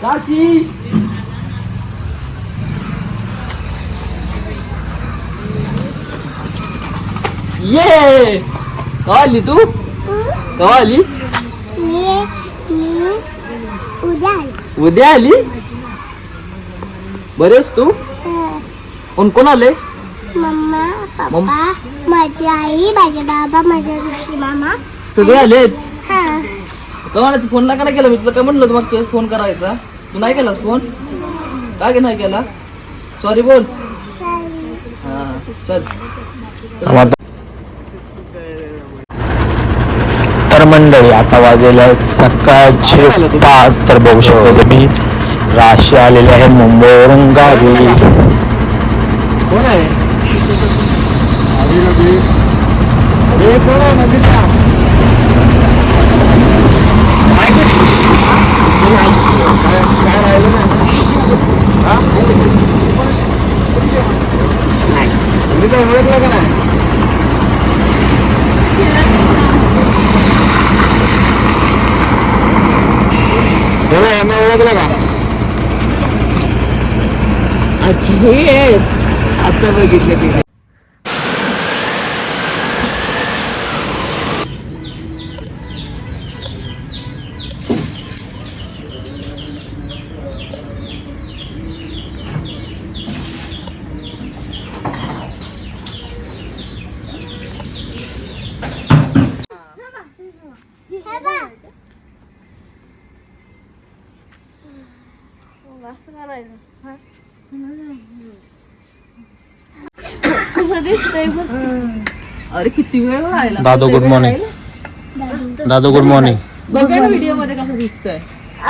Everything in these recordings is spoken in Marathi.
काशी ये कवा आली तू कवा आली उद्या आली बरेच तू कोण कोण आले मम्मा पप्पा माझी आई माझे बाबा माझे ऋषी मामा सगळे आलेत हा कवा तू फोन नका केला मी तुला काय म्हणलं मग तुला फोन करायचा तू नाही केलास फोन का नाही केला सॉरी बोल हा चल तर मंडळी आता वाजलेले आहेत सकाळचे 5 तर बघू शकतो तुम्ही राशी आलेली आहे मुंबईवरून गावी कोण आहे काय राहिलं मी काय ओळखलं का नाही ओळखलं का अच्छा हे आता बघितलं की अरे किती वेळ राहिला दादू गुड मॉर्निंग दादू गुड मॉर्निंग बघा ना व्हिडिओ मध्ये कसं दिसतंय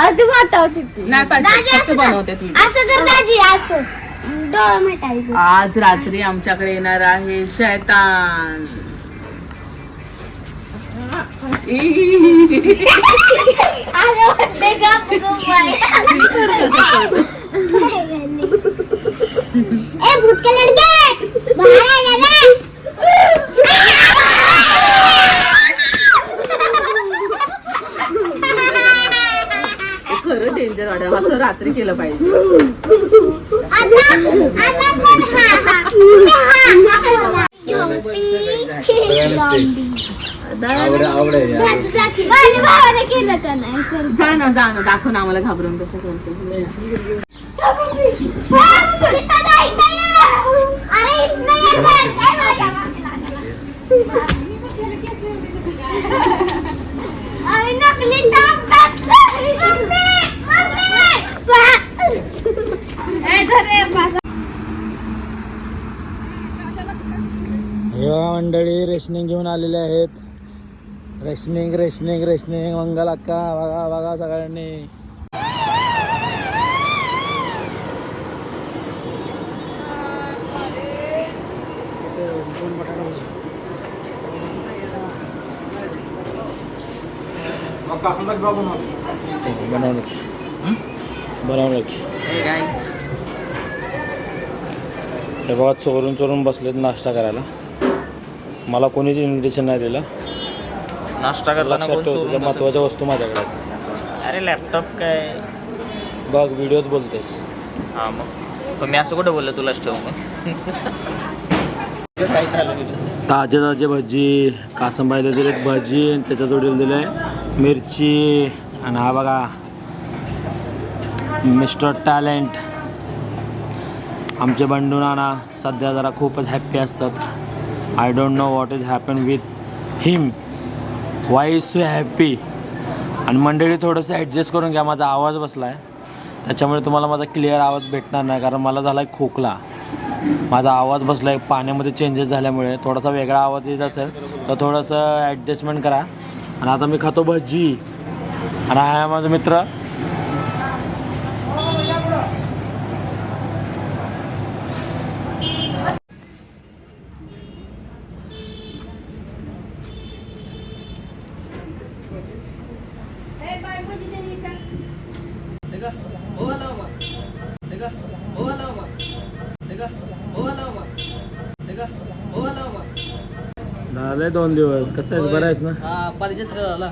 आधी वाटावते नाही पाठवत बनवतात असं कर दाजी असं डोळा मिटायचं आज रात्री आमच्याकडे येणार आहे शैतान आलं वाटतंय गप गप बाई. ए भूत के लड़के बाहर आ जा खरं डेंजर वाटत असं रात्री केलं पाहिजे जा ना दाखव ना आम्हाला घाबरून कसं करतो मंडळी रेशनिंग घेऊन आलेले आहेत रेशनिंग रेशनिंग रेशनिंग मंगल अक्का बघा बघा सगळ्यांनी बनवलं हे बघा चोरून चोरून बसलेत नाश्ता करायला मला कोणीच इन्व्हिटेशन नाही दिलं नाश्ता करताना महत्त्वाच्या वस्तू माझ्याकडे आहेत अरे लॅपटॉप काय बघ व्हिडिओत बोलतेस हा मग मी असं कुठं बोललो तुलाच ठेव काय ताजे ताजे भजी कासंबाईला दिलेत भजी आणि त्याच्या जोडीला दिले मिरची आणि हा बघा मिस्टर टॅलेंट आमचे बंडू नाना सध्या जरा खूपच हॅप्पी असतात I don't know what is happen with him Y is so happy आणि मंडळी थोडंसं ॲडजस्ट करून घ्या माझा आवाज बसला आहे त्याच्यामुळे तुम्हाला माझा क्लिअर आवाज भेटणार नाही कारण मला झाला आहे खोकला माझा आवाज बसला आहे पाण्यामध्ये चेंजेस झाल्यामुळे थोडासा वेगळा आवाज येत असेल तर थोडंसं ॲडजस्टमेंट करा आणि आता मी खातो भजी आणि हा आहे माझा मित्र झाले 2 दिवस कसं आहेस बरं आहेस ना हा पारिजात आला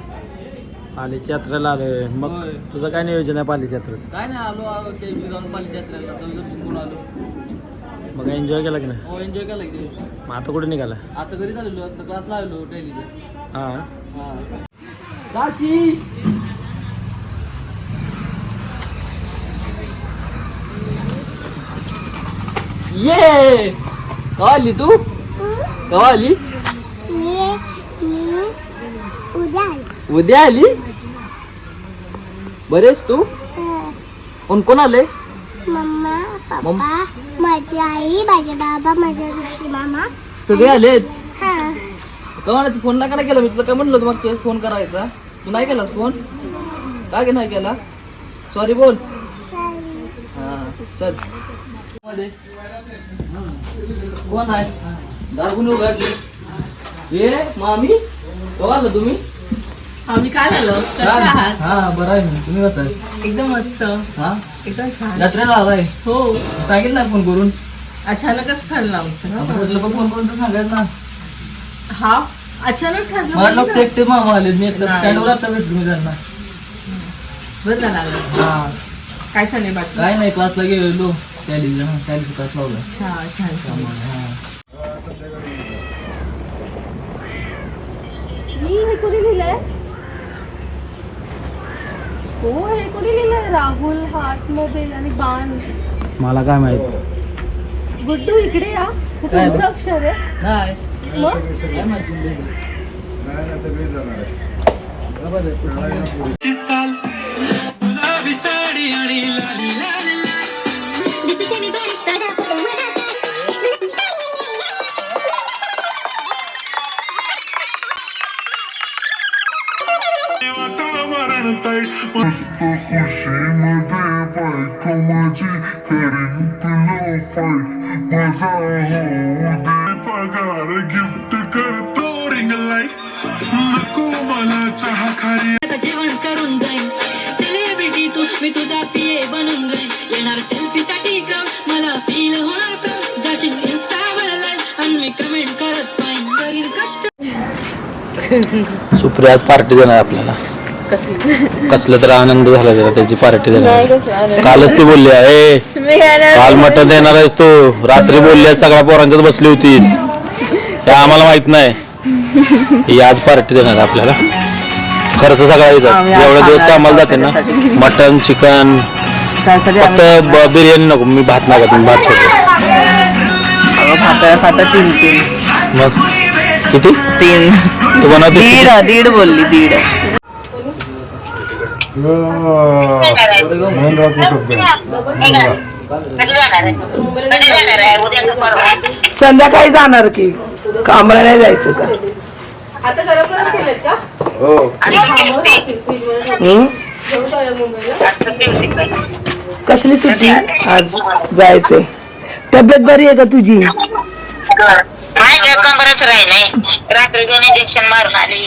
पालीच्या यात्रेला आलोय मग होय. तुझं काय नियोजन आहे पालीच्या यात्रेचं? काय नाही आलो त्या दिवशी जाऊन पाली यात्रेला शिकून आलो. मग एन्जॉय केला की नाही? हो एन्जॉय केला की दिवशी. मग आता कुठे निघाला? आता घरी चाललो आता क्लासला आलो टॅलीचा. हां हा काशी ये कवा आली तू? कवा आली? मी उद्या आले. उद्या आली? बरेच तू? कोण कोण आले? मम्मा पप्पा माझी आई माझे बाबा माझे ऋषी मामा. सगळे आलेत. हा कवा तू फोन नका केला मी तुला काय म्हणलं मग तुला फोन करायचा तू नाही केलास फोन का की नाही केला सॉरी बोल हा चल मध्ये कोण आहे दागून उघडले ये मामी कवा आला तुम्ही आम्ही काय झालं कसे आहात हा बरं आहे मी तुम्ही कसं आहे एकदम मस्त हा एकदम छान यात्रेला आलाय हो सांगितलं ना फोन करून अचानकच ठरलं आमचं म्हटलं पण फोन करून तर सांगायचं ना हा अचानक ठरलं मला लोक म्हणजे एकटे मामा आले मी एकटा स्टँडवर आता भेटलो मी त्यांना बरं झालं आलं. हा काय चाललंय बाकी काय नाही क्लासला गेलो टॅलीचा क्लास लावला छान छान छान हे कोणी लिहिलंय हो हे कोणी लिहिलंय राहुल हार्ट मध्ये आणि बाण मला काय माहित. गुड्डू इकडे या हे काय तुमचं अक्षर आहे नाही मग काय माहिती मस्त खुशीमध्ये बायको माझी करीन तुला फाईट माझा होऊ दे पगार गिफ्ट करतो रिंग लाईट नको मला चहा खारी आता जेवण करून जाईन सेलिब्रिटी तू मी तुझा पिये बनून जाईन येणार सेल्फी साठी का मला फील होणार का जाशील इन्स्टावर लाईव्ह आणि मी कमेंट करत पाहिन करीन कष्ट सुप्रिया आज पार्टी देणार आपल्याला कसलं तर आनंद झाला जरा त्याची पार्टी देणार कालच ती बोलली आहे काल मटण देणार आहेस तू रात्री बोलली आहे सगळ्या पोरांच्यात बसली होतीस हे आम्हाला माहित नाही ही आज पार्टी देणार आपल्याला खर्च सगळा यायचा एवढे दिवस कामाला जाते ना मटन चिकन फक्त बिर्याणी नको मी भात नका तुम्ही भात छोटे मग किती 3 तू बनवते दीड बोलली दीड संध्याकाळी जाणार की कामाला नाही जायचं का आता गरम गरम केलेत का कसली सुट्टी आज जायचंय तब्येत बरी आहे का तुझी कंबरच राहिले रात्री 2 इंजेक्शन मारून आले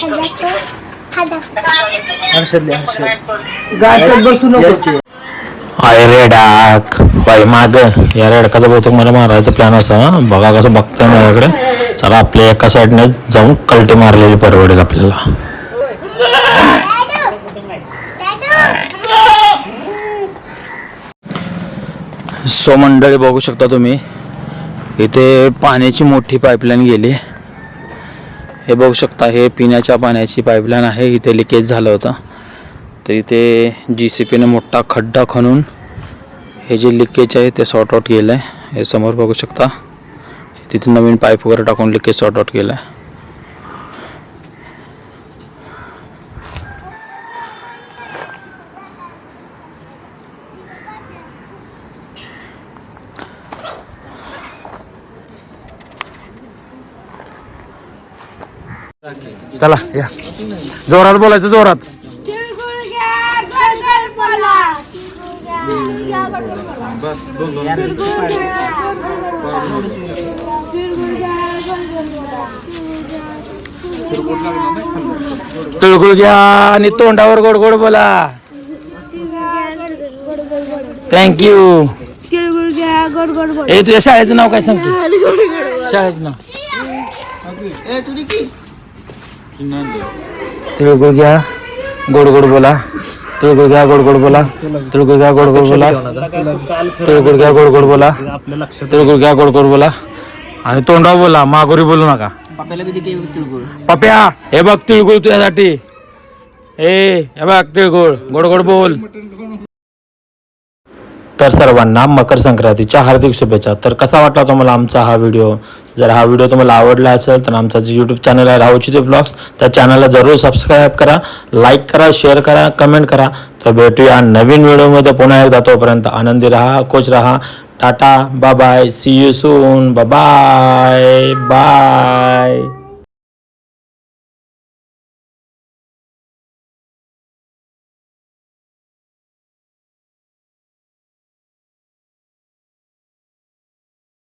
गाडीत बसू नको अरे रेडाक बाई माग या रेडकाचा बहुतेक मला मारायचा प्लॅन असा बघा कसं बघताय माझ्याकडे चला आपल्या एका साईडने जाऊन कलटी मारलेली परवडेल आपल्याला सो मंडळी बघू शकता तुम्ही इथे पाण्याची मोठी पाईपलाईन गेली हे बघू शकता हे पिण्याच्या पाण्याची पाईपलाईन आहे इथे लिकेज झालं होतं तर इथे JCPने मोठा खड्डा खणून हे जे लिकेज आहे ते सॉर्ट आउट केलं आहे हे समोर बघू शकता तिथे नवीन पाईप वगैरे टाकून लिकेज सॉर्ट आउट केलं आहे चला या जोरात बोलायचं जोरात तिळगुळ घ्या आणि तोंडावर गोड गोड बोला थँक्यू ए तुझ्या शाळेचं नाव काय सांगतो शाळेचं नाव तिळगुळ घ्या गोड गोड बोला. तिळगुळ घ्या, गोड गोड बोला. तिळगुळ घ्या, गोड गोड बोला. तिळगुळ घ्या, गोड गोड बोला. तिळगुळ घ्या, गोड गोड बोला. आणि तोंडावर बोला, माघोरी बोलू नका. पप्या हे बघ तिळगुळ तुझ्यासाठी. हे बघ तिळगुळ, गोड गोड बोल. तर सर्वांना मकर संक्रांतीच्या हार्दिक शुभेच्छा. तर कसा वाटला तुम्हाला आमचा हा व्हिडिओ? जर हा व्हिडिओ तुम्हाला आवडला असेल तर आमचा जे यूट्यूब चॅनल आहे राहुल व्लॉग्स, त्या चॅनलला जरूर सबस्क्राईब करा, लाईक करा, शेअर करा, कमेंट करा. तर भेटूया नवीन व्हिडिओमध्ये पुन्हा एकदा. तोपर्यंत आनंदी राहा, खुश राहा. Tata, bye bye, see you soon, bye bye.